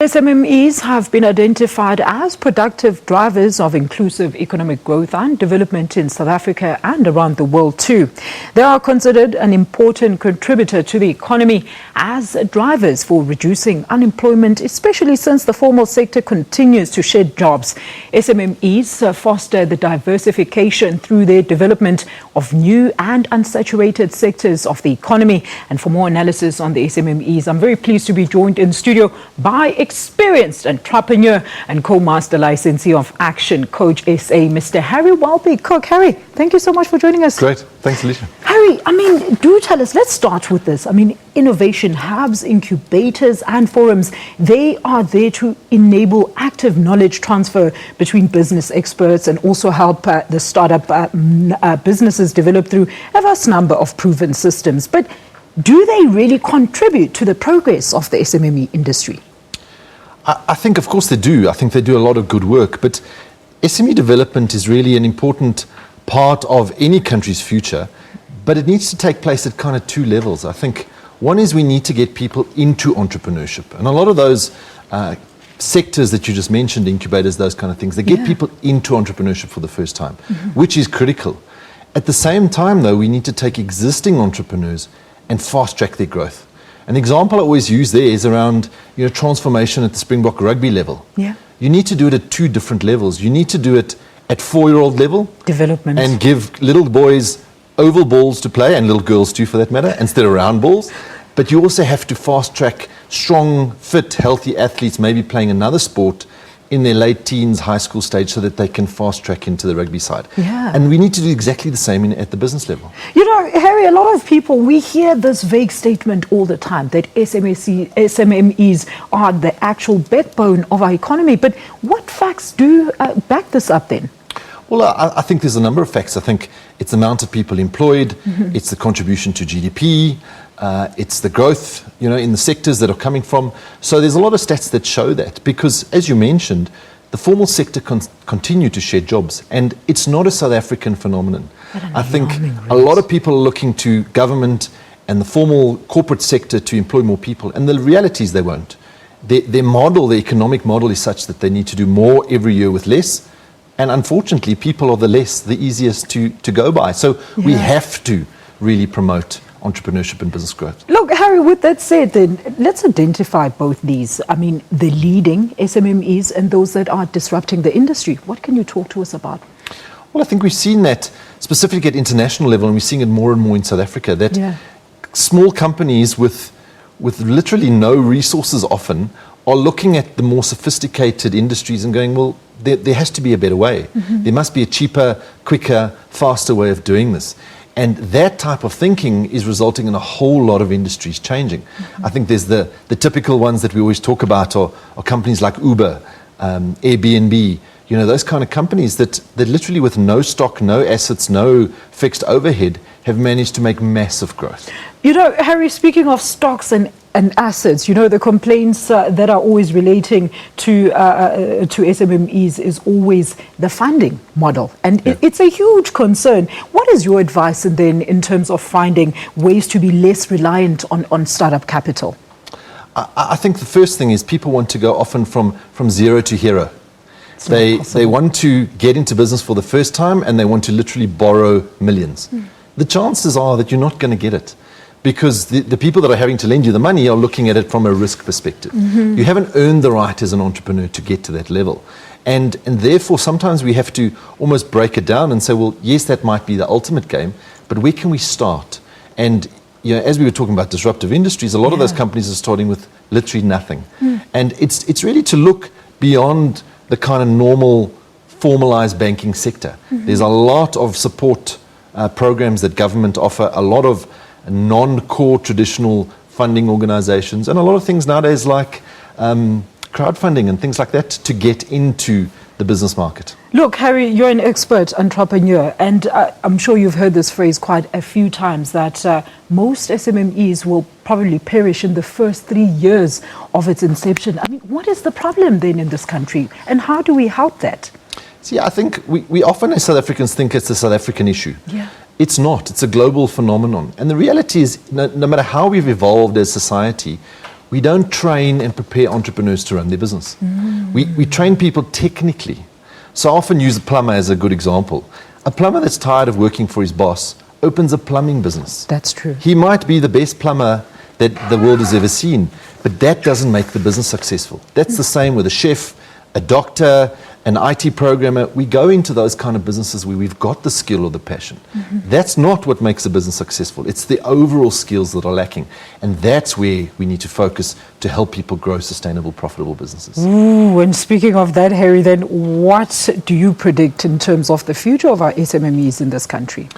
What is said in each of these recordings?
SMEs have been identified as productive drivers of inclusive economic growth and development in South Africa and around the world too. They are considered an important contributor to the economy as drivers for reducing unemployment, especially since the formal sector continues to shed jobs. SMEs foster the diversification through their development of new and unsaturated sectors of the economy. And for more analysis on the SMEs, I'm very pleased to be joined in studio by experienced entrepreneur and co-master licensee of Action Coach SA, Mr. Harry Welby-Cooke. Harry, thank you so much for joining us. Great. Thanks, Alicia. Harry, do tell us, let's start with this. Innovation hubs, incubators and forums, they are there to enable active knowledge transfer between business experts and also help the startup businesses develop through a vast number of proven systems. But do they really contribute to the progress of the SME industry? I think, of course, they do. I think they do a lot of good work. But SME development is really an important part of any country's future. But it needs to take place at kind of two levels. I think one is we need to get people into entrepreneurship. And a lot of those sectors that you just mentioned, incubators, those kind of things, they get people into entrepreneurship for the first time, which is critical. At the same time, though, we need to take existing entrepreneurs and fast track their growth. An example I always use there is around transformation at the Springbok rugby level. Yeah. You need to do it at two different levels. You need to do it at 4-year-old level. Development. And give little boys oval balls to play, and little girls too for that matter, instead of round balls. But you also have to fast track strong, fit, healthy athletes maybe playing another sport in their late teens, high school stage, so that they can fast track into the rugby side. Yeah. And we need to do exactly the same at the business level. Harry, a lot of people, we hear this vague statement all the time that SMEs are the actual backbone of our economy. But what facts do back this up then? Well, I think there's a number of facts. I think it's the amount of people employed, it's the contribution to GDP, it's the growth, in the sectors that are coming from. So there's a lot of stats that show that, because as you mentioned, the formal sector continue to shed jobs, and it's not a South African phenomenon. I think a lot of people are looking to government and the formal corporate sector to employ more people, and the reality is they won't. Their model, the economic model, is such that they need to do more every year with less. And unfortunately, people are the easiest to go by. So we have to really promote entrepreneurship and business growth. Look, Harry, with that said, then, let's identify both these. The leading SMEs and those that are disrupting the industry. What can you talk to us about? Well, I think we've seen that specifically at international level, and we're seeing it more and more in South Africa, that small companies with literally no resources often are looking at the more sophisticated industries and going, well, there has to be a better way. There must be a cheaper, quicker, faster way of doing this. And that type of thinking is resulting in a whole lot of industries changing. I think there's the typical ones that we always talk about are companies like Uber, Airbnb, those kind of companies that literally with no stock, no assets, no fixed overhead have managed to make massive growth. Harry, speaking of stocks and assets, the complaints that are always relating to SMEs is always the funding model. And it's a huge concern. What is your advice then in terms of finding ways to be less reliant on startup capital? I think the first thing is people want to go often from zero to hero. They want to get into business for the first time, and they want to literally borrow millions. The chances are that you're not going to get it, because the people that are having to lend you the money are looking at it from a risk perspective. You haven't earned the right as an entrepreneur to get to that level. And therefore, sometimes we have to almost break it down and say, well, yes, that might be the ultimate game, but where can we start? And as we were talking about disruptive industries, a lot of those companies are starting with literally nothing. And it's really to look beyond the kind of normal formalized banking sector. There's a lot of support programs that government offer, a lot of non-core traditional funding organizations, and a lot of things nowadays like crowdfunding and things like that to get into the business market. Look, Harry, you're an expert entrepreneur, and I'm sure you've heard this phrase quite a few times, that most SMEs will probably perish in the first 3 years of its inception. What is the problem then in this country, and how do we help that? See, I think we often as South Africans think it's a South African issue. It's not. It's a global phenomenon. And the reality is, no matter how we've evolved as society, we don't train and prepare entrepreneurs to run their business. We train people technically. So I often use a plumber as a good example. A plumber that's tired of working for his boss opens a plumbing business. That's true. He might be the best plumber that the world has ever seen, but that doesn't make the business successful. That's the same with a chef, a doctor, an IT programmer. We go into those kind of businesses where we've got the skill or the passion. That's not what makes a business successful. It's the overall skills that are lacking. And that's where we need to focus to help people grow sustainable, profitable businesses. Ooh, and speaking of that, Harry, then what do you predict in terms of the future of our SMMEs in this country?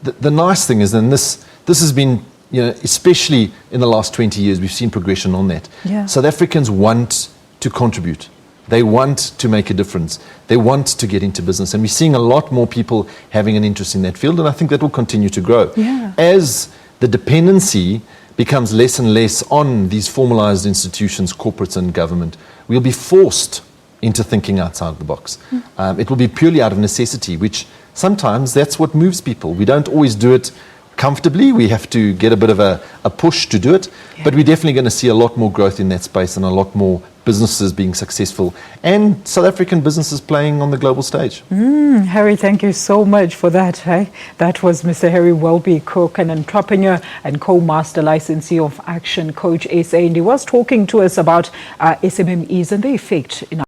The nice thing is, and this has been, especially in the last 20 years, we've seen progression on that. Yeah. South Africans want to contribute. They want to make a difference. They want to get into business. And we're seeing a lot more people having an interest in that field, and I think that will continue to grow. Yeah. As the dependency becomes less and less on these formalized institutions, corporates and government, we'll be forced into thinking outside the box. It will be purely out of necessity, which sometimes that's what moves people. We don't always do it comfortably. We have to get a bit of a push to do it. Yeah. But we're definitely going to see a lot more growth in that space and a lot more businesses being successful and South African businesses playing on the global stage. Harry, thank you so much for that. Hey? That was Mr. Harry Welby-Cooke, an entrepreneur and co-master licensee of Action Coach SA. And he was talking to us about SMMEs and the effect in